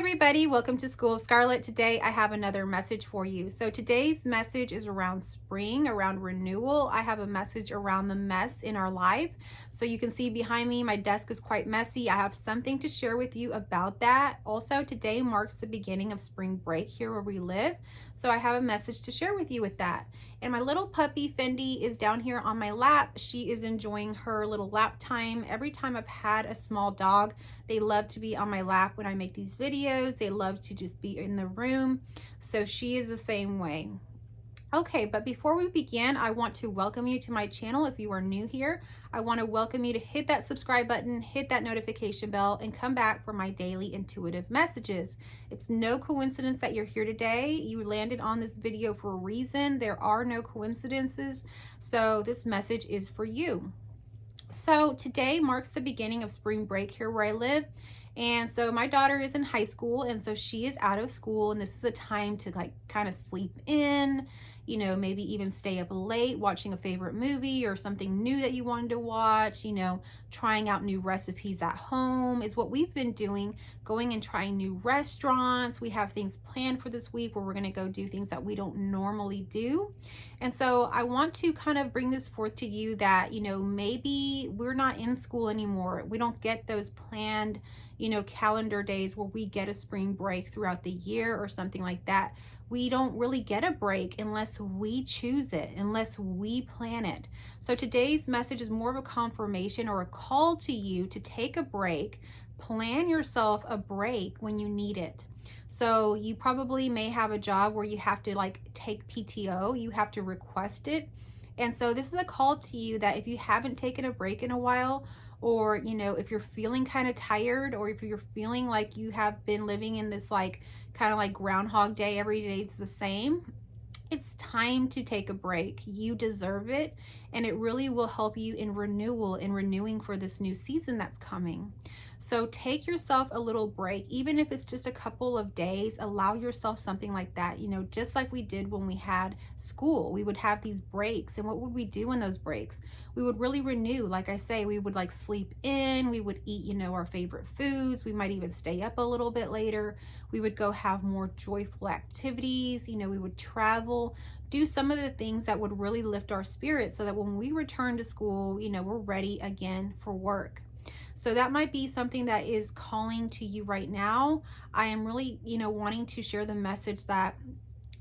everybody, welcome to School of Scarlet. Today I have another message for you. So today's message is around spring, around renewal. I have a message around the mess in our life. So you can see behind me, my desk is quite messy. I have something to share with you about that. Also, today marks the beginning of spring break here where we live. So I have a message to share with you with that. And my little puppy Fendi is down here on my lap. She is enjoying her little lap time. Every time I've had a small dog, they love to be on my lap when I make these videos. They love to just be in the room. So she is the same way. Okay, but before we begin, I want to welcome you to my channel. If you are new here, I want to welcome you to hit that subscribe button, hit that notification bell, and come back for my daily intuitive messages. It's no coincidence that you're here today. You landed on this video for a reason. There are no coincidences. So this message is for you. So today marks the beginning of spring break here where I live. And so my daughter is in high school, and so she is out of school, and this is a time to like kind of sleep in, you know, maybe even stay up late watching a favorite movie or something new that you wanted to watch, you know, trying out new recipes at home is what we've been doing, going and trying new restaurants. We have things planned for this week where we're going to go do things that we don't normally do. And so I want to kind of bring this forth to you that, you know, maybe we're not in school anymore. We don't get those planned, you know, calendar days where we get a spring break throughout the year or something like that. We don't really get a break unless we choose it, unless we plan it. So today's message is more of a confirmation or a call to you to take a break. Plan yourself a break when you need it. So you probably may have a job where you have to like take PTO, you have to request it. And so this is a call to you that if you haven't taken a break in a while, or, you know, if you're feeling kind of tired, or if you're feeling like you have been living in this like kind of like Groundhog Day, every day's the same, it's time to take a break. You deserve it, and it really will help you in renewal, in renewing for this new season that's coming. So take yourself a little break, even if it's just a couple of days. Allow yourself something like that, you know, just like we did when we had school. We would have these breaks, and what would we do in those breaks? We would really renew. Like I say, we would like sleep in, we would eat, you know, our favorite foods. We might even stay up a little bit later. We would go have more joyful activities, you know, we would travel, do some of the things that would really lift our spirits so that when we return to school, you know, we're ready again for work. So that might be something that is calling to you right now. I am really, you know, wanting to share the message that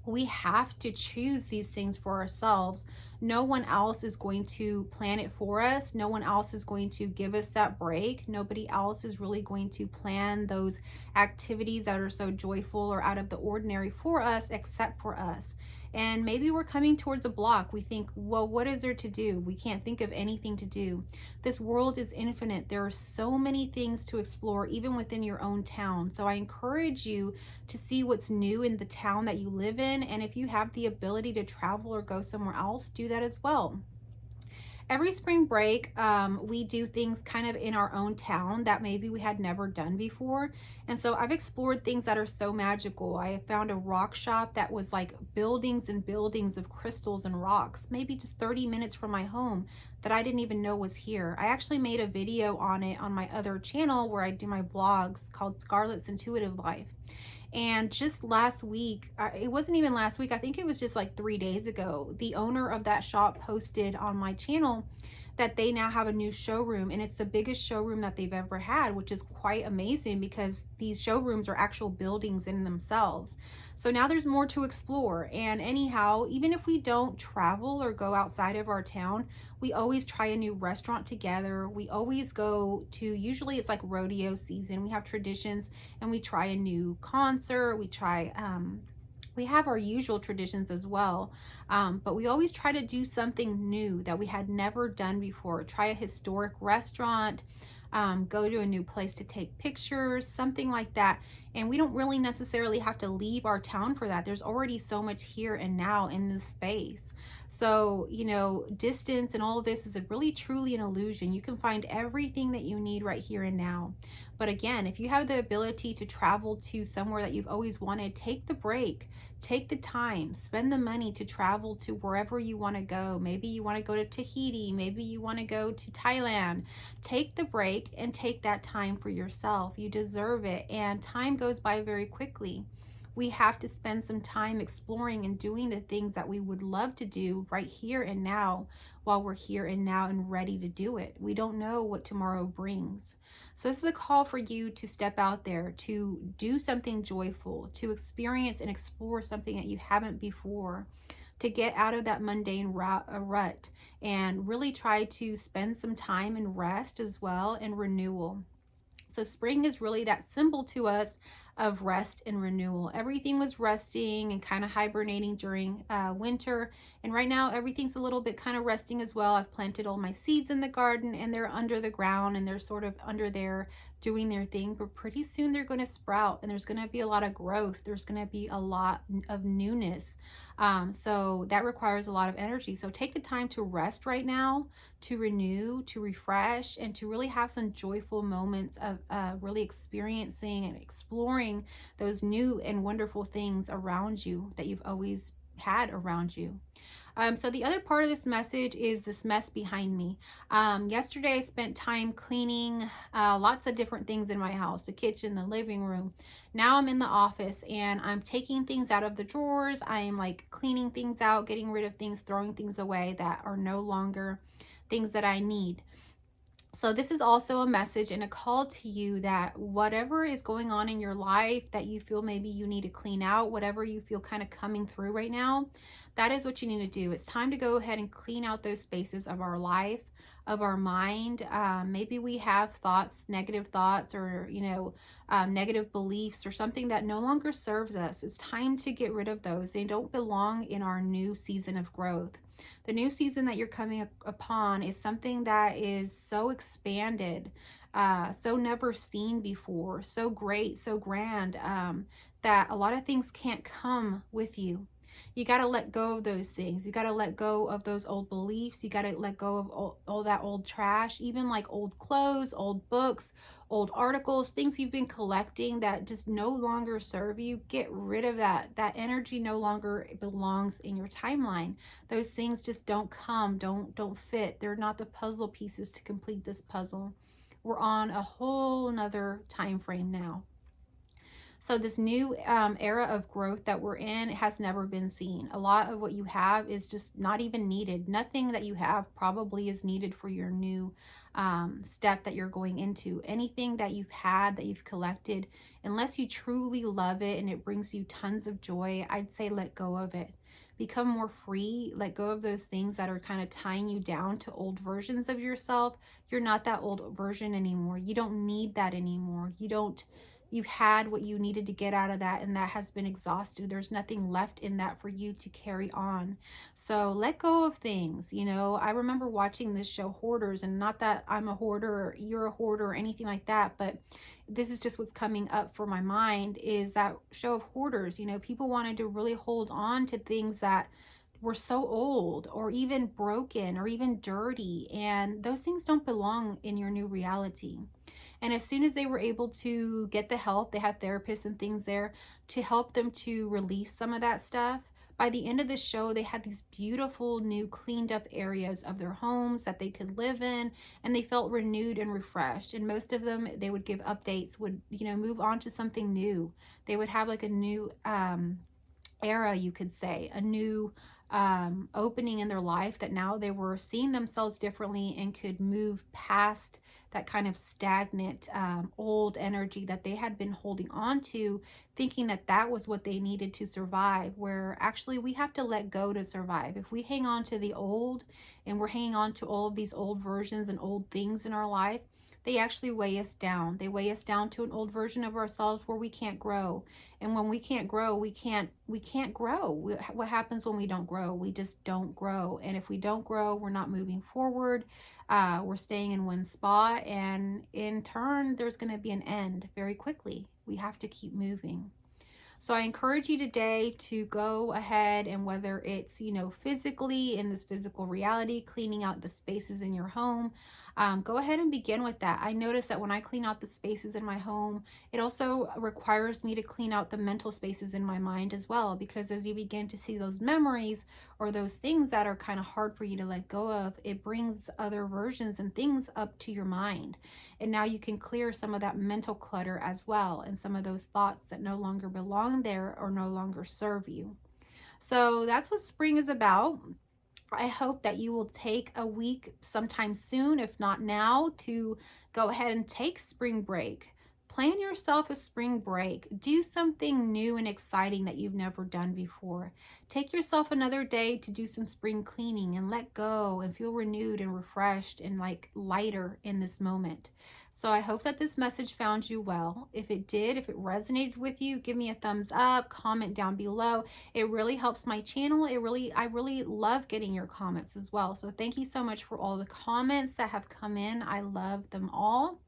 we have to choose these things for ourselves. No one else is going to plan it for us. No one else is going to give us that break. Nobody else is really going to plan those activities that are so joyful or out of the ordinary for us except for us. And maybe we're coming towards a block. We think, well, what is there to do? We can't think of anything to do. This world is infinite. There are so many things to explore, even within your own town. So I encourage you to see what's new in the town that you live in. And if you have the ability to travel or go somewhere else, do that as well. Every spring break, we do things kind of in our own town that maybe we had never done before. And so I've explored things that are so magical. I have found a rock shop that was like buildings and buildings of crystals and rocks, maybe just 30 minutes from my home, that I didn't even know was here. I actually made a video on it on my other channel where I do my vlogs called Scarlet's Intuitive Life. And just last week, it wasn't even last week, I think it was just like 3 days ago, the owner of that shop posted on my channel that they now have a new showroom, and it's the biggest showroom that they've ever had, which is quite amazing because these showrooms are actual buildings in themselves. So now there's more to explore. And anyhow, even if we don't travel or go outside of our town, we always try a new restaurant together. We always go to, usually it's like rodeo season. We have traditions and we try a new concert. We have our usual traditions as well, but we always try to do something new that we had never done before. Try a historic restaurant, go to a new place to take pictures, something like that. And we don't really necessarily have to leave our town for that. There's already so much here and now in this space. So, you know, distance and all of this is a really truly an illusion. You can find everything that you need right here and now. But again, if you have the ability to travel to somewhere that you've always wanted, take the break, take the time, spend the money to travel to wherever you want to go. Maybe you want to go to Tahiti, maybe you want to go to Thailand. Take the break and take that time for yourself. You deserve it, and time goes by very quickly. We have to spend some time exploring and doing the things that we would love to do right here and now, while we're here and now and ready to do it. We don't know what tomorrow brings. So this is a call for you to step out there, to do something joyful, to experience and explore something that you haven't before, to get out of that mundane rut and really try to spend some time and rest as well, and renewal. So spring is really that symbol to us of rest and renewal. Everything was resting and kind of hibernating during winter. And right now everything's a little bit kind of resting as well. I've planted all my seeds in the garden and they're under the ground and they're sort of under there doing their thing. But pretty soon they're going to sprout and there's going to be a lot of growth. There's going to be a lot of newness. So that requires a lot of energy. So take the time to rest right now, to renew, to refresh, and to really have some joyful moments of really experiencing and exploring those new and wonderful things around you that you've always had around you. So the other part of this message is this mess behind me. Yesterday I spent time cleaning lots of different things in my house, the kitchen, the living room. Now I'm in the office and I'm taking things out of the drawers. I am like cleaning things out, getting rid of things, throwing things away that are no longer things that I need. So this is also a message and a call to you that whatever is going on in your life that you feel maybe you need to clean out, whatever you feel kind of coming through right now, that is what you need to do. It's time to go ahead and clean out those spaces of our life, of our mind. Maybe we have thoughts, negative thoughts, or, you know, negative beliefs or something that no longer serves us. It's time to get rid of those. They don't belong in our new season of growth. The new season that you're coming upon is something that is so expanded, so never seen before, so great, so grand, that a lot of things can't come with you. You got to let go of those things. You got to let go of those old beliefs. You got to let go of all that old trash, even like old clothes, old books, old articles, things you've been collecting that just no longer serve you. Get rid of that. That energy no longer belongs in your timeline. Those things just don't come, don't fit. They're not the puzzle pieces to complete this puzzle. We're on a whole nother time frame now. So this new era of growth that we're in has never been seen. A lot of what you have is just not even needed. Nothing that you have probably is needed for your new step that you're going into. Anything that you've had, that you've collected, unless you truly love it and it brings you tons of joy, I'd say let go of it. Become more free. Let go of those things that are kind of tying you down to old versions of yourself. You're not that old version anymore. You don't need that anymore. You've had what you needed to get out of that, and that has been exhausted. There's nothing left in that for you to carry on. So let go of things. You know, I remember watching this show Hoarders, and not that I'm a hoarder or you're a hoarder or anything like that, but this is just what's coming up for my mind, is that show of Hoarders. You know, people wanted to really hold on to things that were so old or even broken or even dirty, and those things don't belong in your new reality. And as soon as they were able to get the help, they had therapists and things there to help them to release some of that stuff. By the end of the show, they had these beautiful new cleaned up areas of their homes that they could live in, and they felt renewed and refreshed. And most of them, they would give updates, would, you know, move on to something new. They would have like a new era, you could say, a new opening in their life, that now they were seeing themselves differently and could move past that kind of stagnant old energy that they had been holding on to, thinking that that was what they needed to survive, where actually we have to let go to survive. If we hang on to the old and we're hanging on to all of these old versions and old things in our life, they actually weigh us down. They weigh us down to an old version of ourselves where we can't grow. And when we can't grow, we can't grow. What happens when we don't grow? We just don't grow. And if we don't grow, we're not moving forward. We're staying in one spot. And in turn, there's going to be an end very quickly. We have to keep moving. So I encourage you today to go ahead and whether it's, physically in this physical reality, cleaning out the spaces in your home, go ahead and begin with that. I notice that when I clean out the spaces in my home, it also requires me to clean out the mental spaces in my mind as well, because as you begin to see those memories or those things that are kind of hard for you to let go of, it brings other versions and things up to your mind. And now you can clear some of that mental clutter as well, and some of those thoughts that no longer belong there or no longer serve you. So that's what spring is about. I hope that you will take a week sometime soon, if not now, to go ahead and take spring break. Plan yourself a spring break. Do something new and exciting that you've never done before. Take yourself another day to do some spring cleaning and let go and feel renewed and refreshed and like lighter in this moment. So I hope that this message found you well. If it did, if it resonated with you, give me a thumbs up, comment down below. It really helps my channel. I really love getting your comments as well. So thank you so much for all the comments that have come in. I love them all.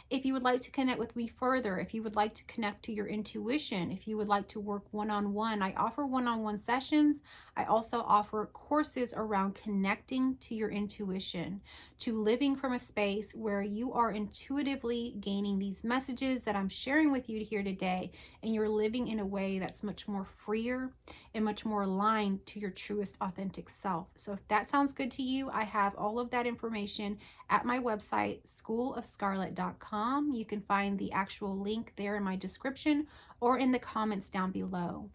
If you would like to connect with me further, if you would like to connect to your intuition, if you would like to work one-on-one, I offer one-on-one sessions. I also offer courses around connecting to your intuition, to living from a space where you are intuitively gaining these messages that I'm sharing with you here today, and you're living in a way that's much more freer and much more aligned to your truest authentic self. So if that sounds good to you, I have all of that information at my website, schoolofscarlet.com. You can find the actual link there in my description or in the comments down below.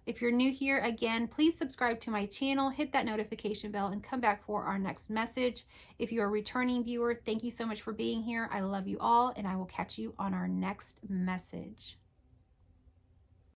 If you're new here, again, please subscribe to my channel, hit that notification bell, and come back for our next message. If you're a returning viewer, thank you so much for being here. I love you all, and I will catch you on our next message.